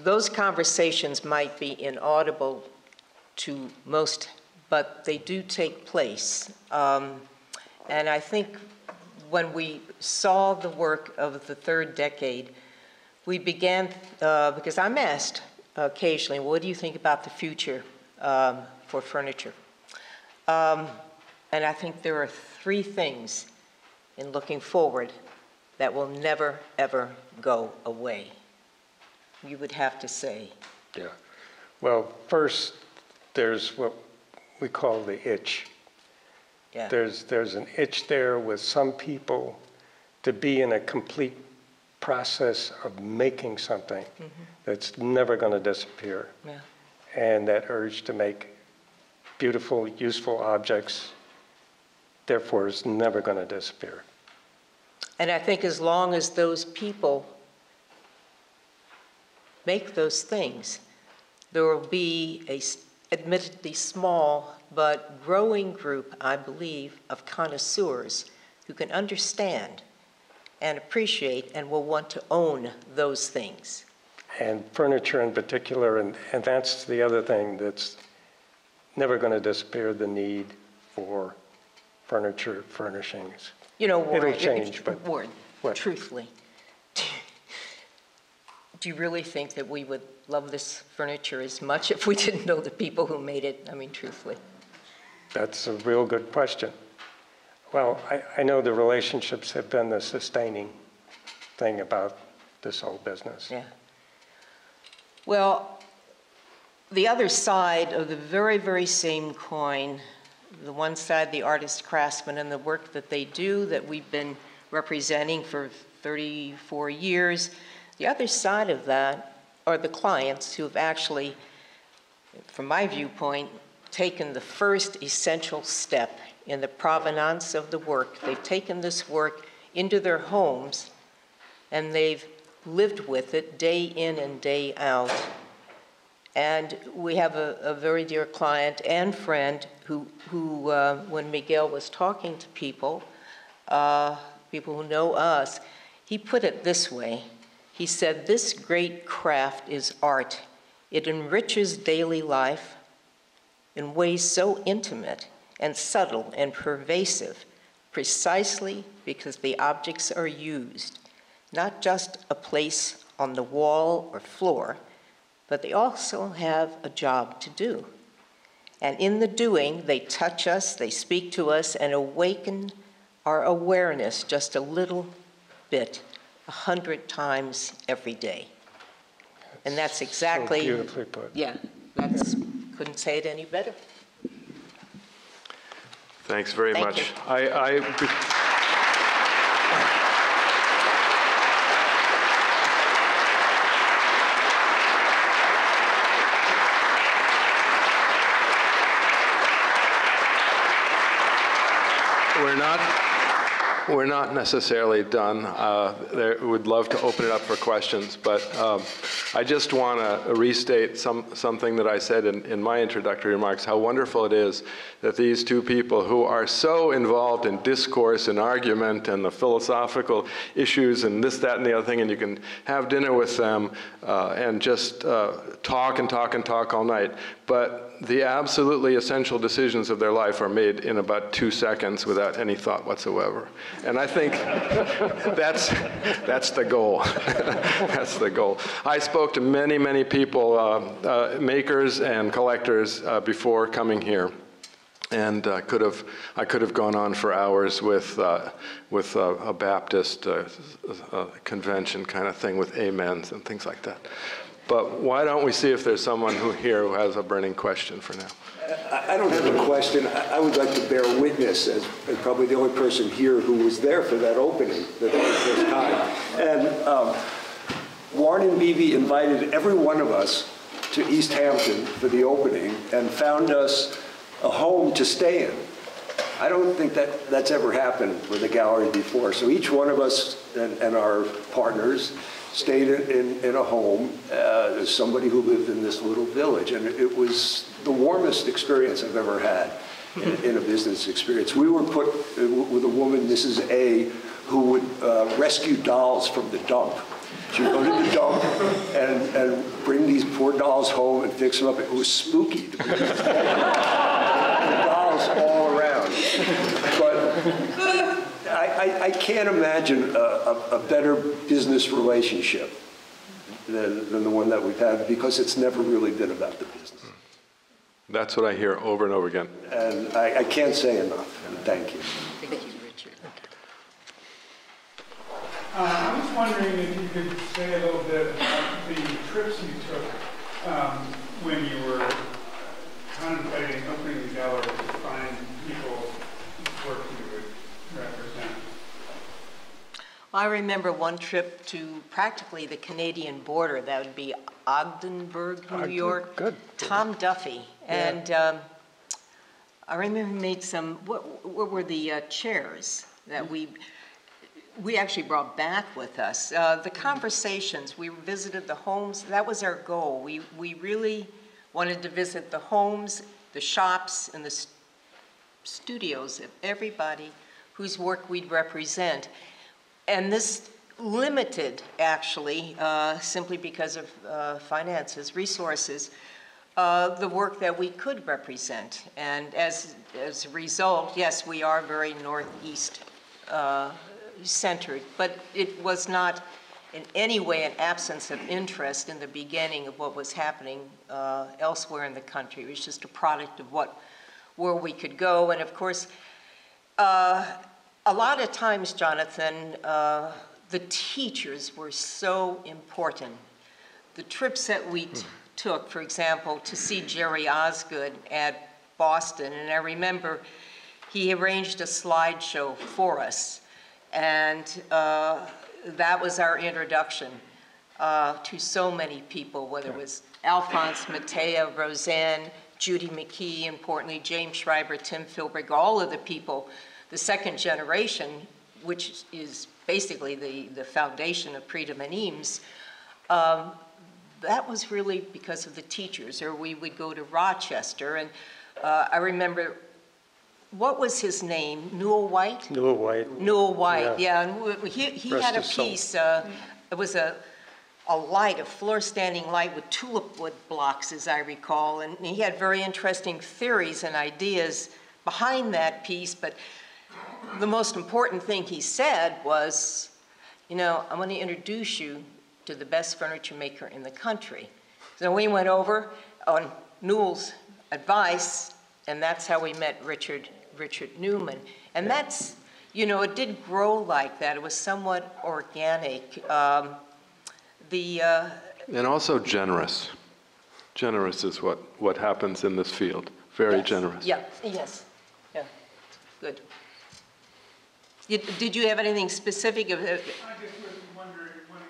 Those conversations might be inaudible to most, but they do take place. And I think when we saw the work of the third decade, we began, because I'm asked occasionally, what do you think about the future for furniture? And I think there are three things in looking forward that will never, ever go away. You would have to say. Yeah. Well, first, there's what we call the itch. Yeah. There's an itch there with some people to be in a complete process of making something that's never going to disappear. Yeah. And that urge to make beautiful, useful objects, therefore, is never going to disappear. And I think as long as those people make those things, there will be a admittedly small but growing group, I believe, of connoisseurs who can understand and appreciate and will want to own those things. And furniture in particular, and that's the other thing that's never going to disappear, the need for furniture furnishings. You know, Warren, it'll change, but Warren, what? Truthfully, do you really think that we would love this furniture as much if we didn't know the people who made it? I mean, truthfully. That's a real good question. Well, I know the relationships have been the sustaining thing about this whole business. Yeah. Well, the other side of the very, very same coin the one side, the artist craftsman and the work that they do that we've been representing for 34 years. The other side of that are the clients who have actually, from my viewpoint, taken the first essential step in the provenance of the work. They've taken this work into their homes and they've lived with it day in and day out. And we have a very dear client and friend who when Miguel was talking to people, people who know us, he put it this way. He said, "This great craft is art. It enriches daily life in ways so intimate and subtle and pervasive, precisely because the objects are used, not just a place on the wall or floor, but they also have a job to do. And in the doing, they touch us, they speak to us, and awaken our awareness just a little bit, 100 times every day." And that's exactly, So beautifully put. yeah, couldn't say it any better. Thanks very Thank much. you. We're not necessarily done. We'd love to open it up for questions, but I just want to restate something that I said in my introductory remarks, how wonderful it is that these two people who are so involved in discourse and argument and the philosophical issues and this, that, and the other thing, and you can have dinner with them and just talk and talk and talk all night, but the absolutely essential decisions of their life are made in about 2 seconds without any thought whatsoever. And I think that's the goal. That's the goal. I spoke to many, many people, makers and collectors, before coming here. And I could have gone on for hours with a Baptist convention kind of thing with amens and things like that. But why don't we see if there's someone here who has a burning question for now? I don't have a question. I would like to bear witness as probably the only person here who was there for that opening, the very first time. And Warren and Bebe invited every one of us to East Hampton for the opening and found us a home to stay in. I don't think that's ever happened with a gallery before. So each one of us and our partners stayed in a home as somebody who lived in this little village. And it was the warmest experience I've ever had in a business experience. We were put with a woman, Mrs. A, who would rescue dolls from the dump. She would go to the dump and bring these poor dolls home and fix them up. It was spooky. The dolls all around. But I can't imagine a better business relationship than the one that we've had, because it's never really been about the business. That's what I hear over and over again. And I can't say enough. And thank you. Thank you, Richard. I was wondering if you could say a little bit about the trips you took when you were contemplating opening the gallery to find people whose work you would represent. Well, I remember one trip to practically the Canadian border. That would be Ogdenburg, New York. Good. Tom Duffy. Yeah. And I remember we made some, what were the chairs that we actually brought back with us. The conversations, we visited the homes, that was our goal. We really wanted to visit the homes, the shops, and the studios of everybody whose work we'd represent. And this limited, actually, simply because of finances, resources, the work that we could represent. And as a result, yes, we are very northeast centered, but it was not in any way an absence of interest in the beginning of what was happening elsewhere in the country. It was just a product of where we could go. And of course, a lot of times, Jonathan, the teachers were so important. The trips that we took, for example, to see Jerry Osgood at Boston, and I remember he arranged a slideshow for us, and that was our introduction to so many people, whether it was Alphonse, Matea, Roseanne, Judy McKee, importantly, James Schreiber, Tim Philbrick, all of the people, the second generation, which is basically the foundation of Pritam and Eames. That was really because of the teachers, or we would go to Rochester, and I remember, what was his name? Newell White? Newell White. Newell White, yeah. And he Rest had a his soul. piece, it was a light, a floor-standing light with tulip wood blocks, as I recall, and he had very interesting theories and ideas behind that piece, but the most important thing he said was, you know, I'm going to introduce you to the best furniture maker in the country. So we went over on Newell's advice, and that's how we met Richard Newman. And that's, you know, it did grow like that. It was somewhat organic. And also generous. Generous is what happens in this field. Very generous. Yeah, yes, yeah, good. Did you have anything specific? I just was wondering, one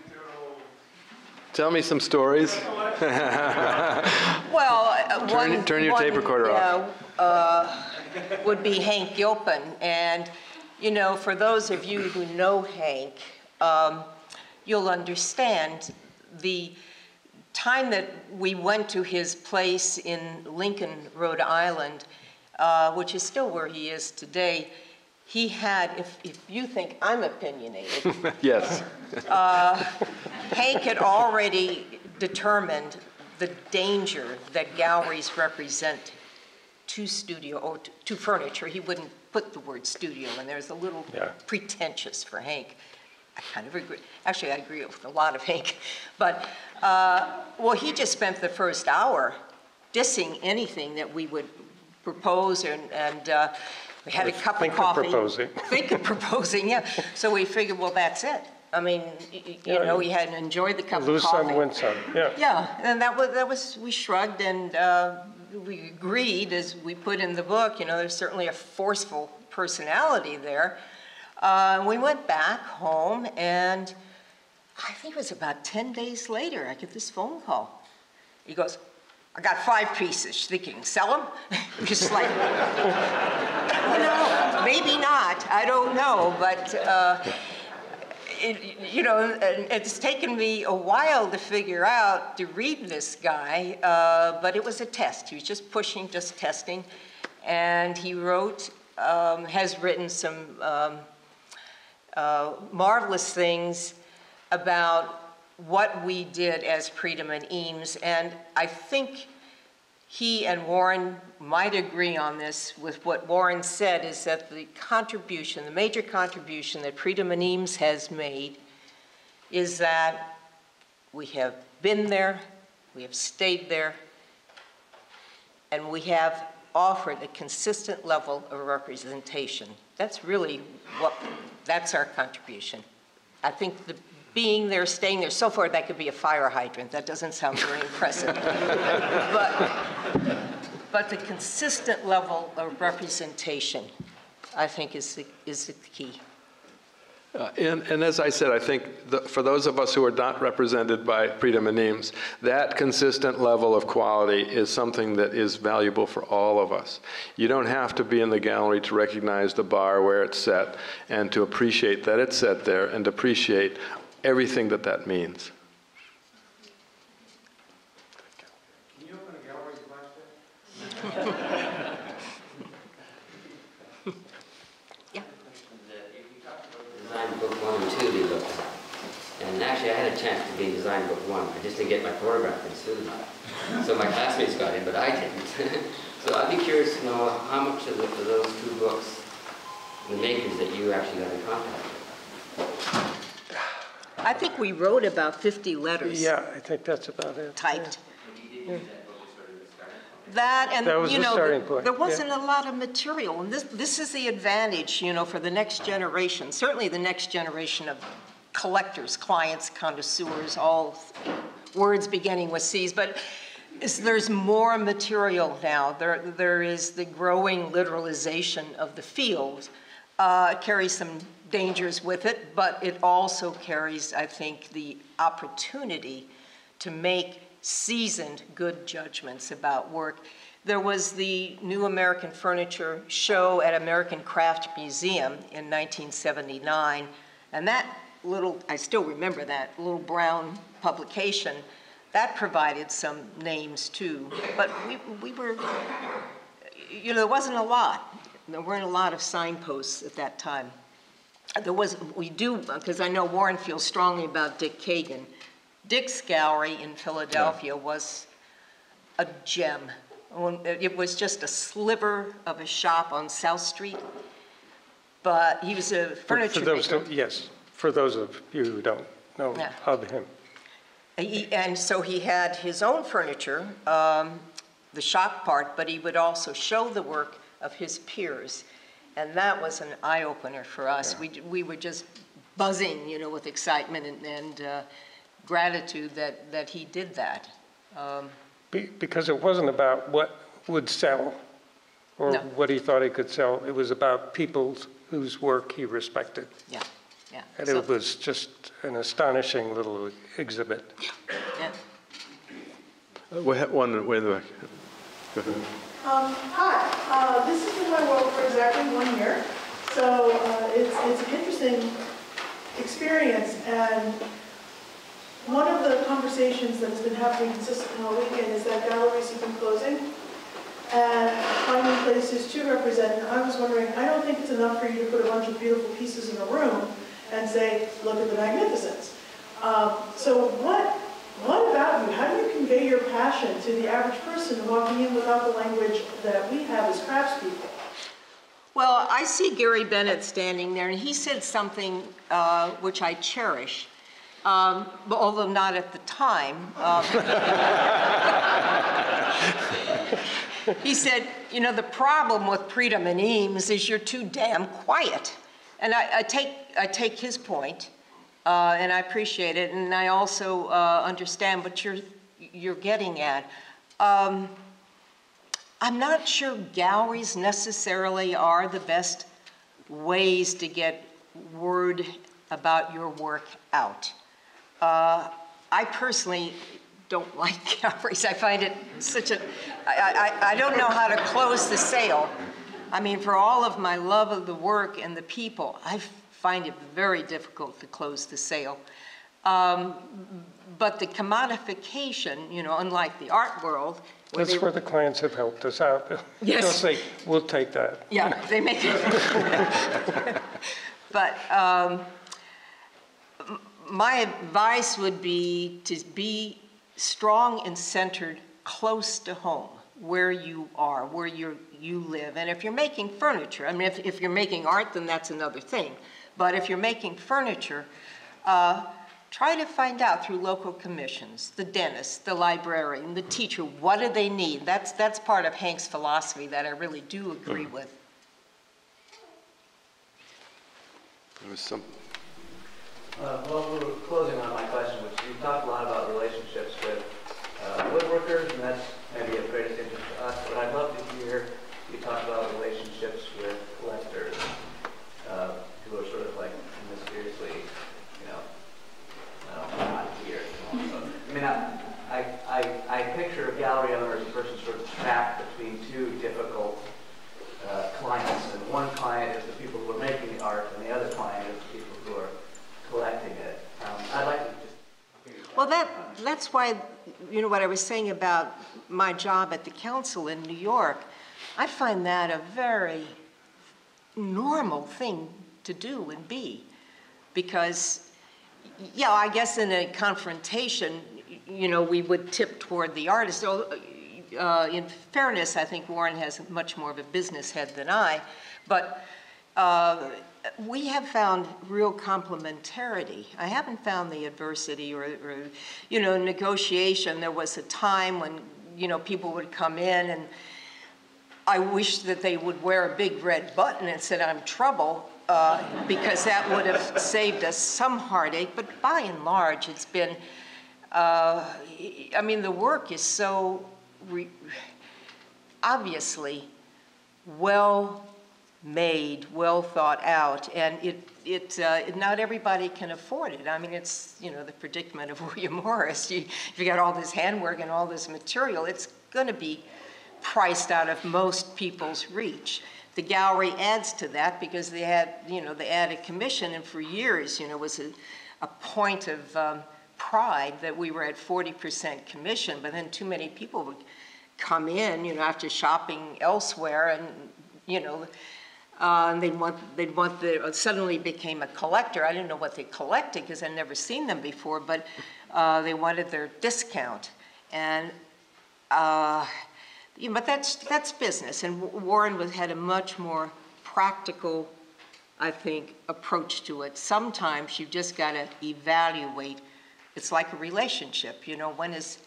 anecdotal. Tell me some stories. Well, Turn your tape recorder off. Would be Hank Gilpin. And, you know, for those of you who know Hank, you'll understand the time that we went to his place in Lincoln, Rhode Island, which is still where he is today. He had, if you think I'm opinionated, Yes. Hank had already determined the danger that galleries represent to studio or to furniture. He wouldn't put the word studio, and there's a little pretentious for Hank. I kind of agree. Actually, I agree with a lot of Hank. But, well, he just spent the first hour dissing anything that we would propose, and we had a cup of coffee. Think of proposing, yeah. So we figured, well, that's it. I mean, you know, we had enjoyed the cup of coffee. Lose some, win some, yeah. Yeah, and that was we shrugged, and we agreed, as we put in the book, you know, there's certainly a forceful personality there. We went back home, and I think it was about 10 days later, I get this phone call. He goes, I got 5 pieces, thinking, sell them? Just like, no, maybe not, I don't know, but, you know, it's taken me a while to figure out, to read this guy, but it was a test. He was just pushing, just testing, and he wrote, has written some marvelous things about what we did as Pritam and Eames, and I think he and Warren might agree on this with what Warren said, is that the contribution, the major contribution that Pritam and Eames has made is that we have been there, we have stayed there, and we have offered a consistent level of representation. That's really that's our contribution. I think the being there, staying there, so far that could be a fire hydrant. That doesn't sound very impressive. But the consistent level of representation, I think, is the key. And as I said, I think for those of us who are not represented by Pritam and Eames, that consistent level of quality is something that is valuable for all of us. You don't have to be in the gallery to recognize the bar where it's set and to appreciate that it's set there and to appreciate everything that that means. Can you open a gallery flash there? Design book 1 and 2 they looked at. And actually I had a chance to be in design book 1. I just didn't get my photograph in soon enough. So my classmates got in, but I didn't. So I'd be curious to know how much of those 2 books, the makers, that you actually got in contact with. I think we wrote about 50 letters. Yeah, I think that's about it. Typed. Yeah. That, and That was you the know, starting point, there wasn't a lot of material, and this is the advantage, you know, for the next generation. Certainly the next generation of collectors, clients, connoisseurs, all words beginning with C's. But there's more material now. There is the growing literalization of the field. It carries some dangers with it, but it also carries, I think, the opportunity to make seasoned, good judgments about work. There was the New American Furniture show at American Craft Museum in 1979, and that little, I still remember that little brown publication, that provided some names too. But we were, you know, there wasn't a lot. There weren't a lot of signposts at that time. There was, we do, because I know Warren feels strongly about Dick Kagan. Dick's Gallery in Philadelphia was a gem. It was just a sliver of a shop on South Street, but he was a furniture maker. Yes, for those of you who don't know of him. And so he had his own furniture, the shop part, but he would also show the work of his peers. And that was an eye-opener for us. Yeah. We were just buzzing, you know, with excitement and gratitude that he did that. Because it wasn't about what would sell or what he thought he could sell. It was about people whose work he respected. Yeah, yeah. And it was just an astonishing little exhibit. Yeah. We have one way in the back. Go ahead. Hi, this has been my world for exactly 1 year. So it's an interesting experience, and one of the conversations that's been happening consistently all weekend is that galleries have been closing and finding places to represent. And I was wondering, I don't think it's enough for you to put a bunch of beautiful pieces in a room and say, look at the magnificence. So what about you? How do you convey your passion to the average person walking in without the language that we have as craftspeople? Well, I see Gary Bennett standing there, and he said something which I cherish. But although not at the time. He said, you know, the problem with Pritam and Eames is you're too damn quiet. And I take his point, and I appreciate it, and I also understand what you're getting at. I'm not sure galleries necessarily are the best ways to get word about your work out. I personally don't like galleries. I find it such a, I don't know how to close the sale. I mean, for all of my love of the work and the people, I find it very difficult to close the sale. But the commodification, you know, unlike the art world. That's where the clients have helped us out. Yes. They'll say, we'll take that. Yeah, they make it. But my advice would be to be strong and centered close to home, where you are, where you live. And if you're making furniture, I mean, if you're making art, then that's another thing. But if you're making furniture, try to find out through local commissions, the dentist, the librarian, the teacher, what do they need? That's part of Hank's philosophy that I really do agree with. There was some. Well, we're closing on my question, which you talked a lot about relationships with woodworkers, and that's maybe of greatest interest to us, but I'd love to hear you talk about relationships with collectors who are sort of like mysteriously, you know, not here. I mean, I picture a gallery owner as a person sort of trapped between two difficult clients, and one client is the people who are making the art, and the other client is the people who are collecting it. I'd like to just... Well, that's why, you know, what I was saying about my job at the council in New York, I find that a very normal thing to do and be. Because, yeah, I guess in a confrontation, you know, we would tip toward the artist. In fairness, I think Warren has much more of a business head than I, but we have found real complementarity. I haven't found the adversity or, you know, negotiation. There was a time when, you know, people would come in and I wish that they would wear a big red button and said, I'm trouble, because that would have saved us some heartache. But by and large, it's been I mean, the work is so obviously well made, well thought out, and not everybody can afford it. I mean, it's, you know, the predicament of William Morris. If you got all this handwork and all this material, it's going to be priced out of most people's reach. The gallery adds to that because they had, you know, they added commission, and for years, you know, it was a point of pride that we were at 40% commission, but then too many people would come in, you know, after shopping elsewhere, and, you know, and suddenly became a collector. I didn't know what they collected because I'd never seen them before, but they wanted their discount. And, but that's business. And Warren had a much more practical, I think, approach to it. Sometimes you just got to evaluate. It's like a relationship, you know, when is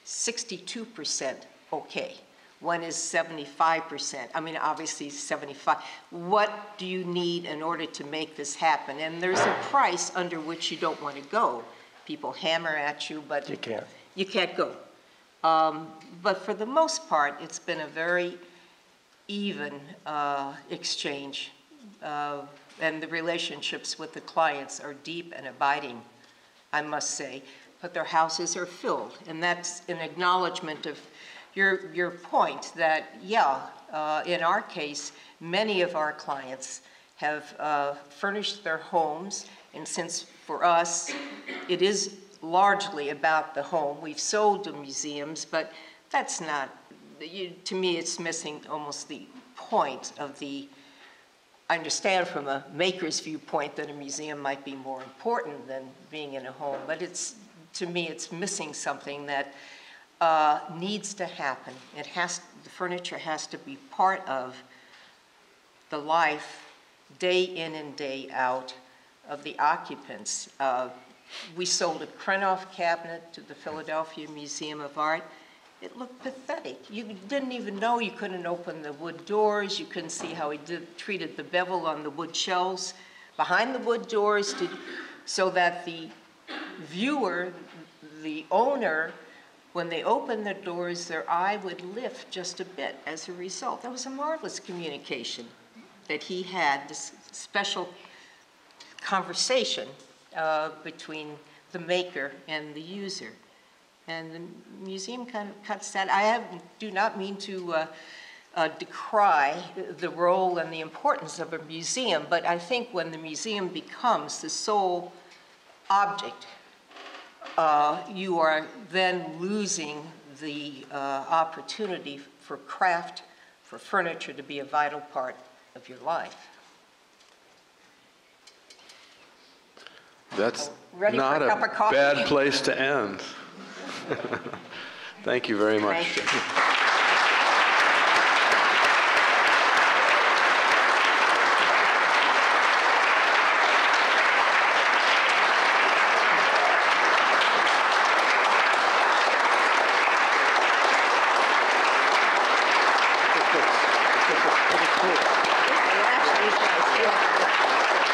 62% okay? When is 75%? I mean, obviously 75. What do you need in order to make this happen? And there's a price under which you don't want to go. People hammer at you, but you can't go. But for the most part, it's been a very even exchange, and the relationships with the clients are deep and abiding, I must say. But their houses are filled, and that's an acknowledgement of your point that, yeah, in our case, many of our clients have furnished their homes, and since for us it is largely about the home, we've sold to museums, but that's not, to me it's missing almost the point of the, I understand from a maker's viewpoint that a museum might be more important than being in a home, but to me it's missing something that needs to happen. The furniture has to be part of the life, day in and day out, of the occupants. We sold a Krenov cabinet to the Philadelphia Museum of Art. It looked pathetic. You didn't even know you couldn't open the wood doors. You couldn't see how he treated the bevel on the wood shelves behind the wood doors so that the viewer, the owner, when they opened the doors, their eye would lift just a bit as a result. That was a marvelous communication that he had, this special conversation between the maker and the user. And the museum kind of cuts that. I do not mean to decry the role and the importance of a museum, but I think when the museum becomes the sole object, you are then losing the opportunity for craft, for furniture to be a vital part of your life. That's Ready not for a cup of a coffee? bad place to end. Thank you very much. Thank you. Actually, you guys, yeah.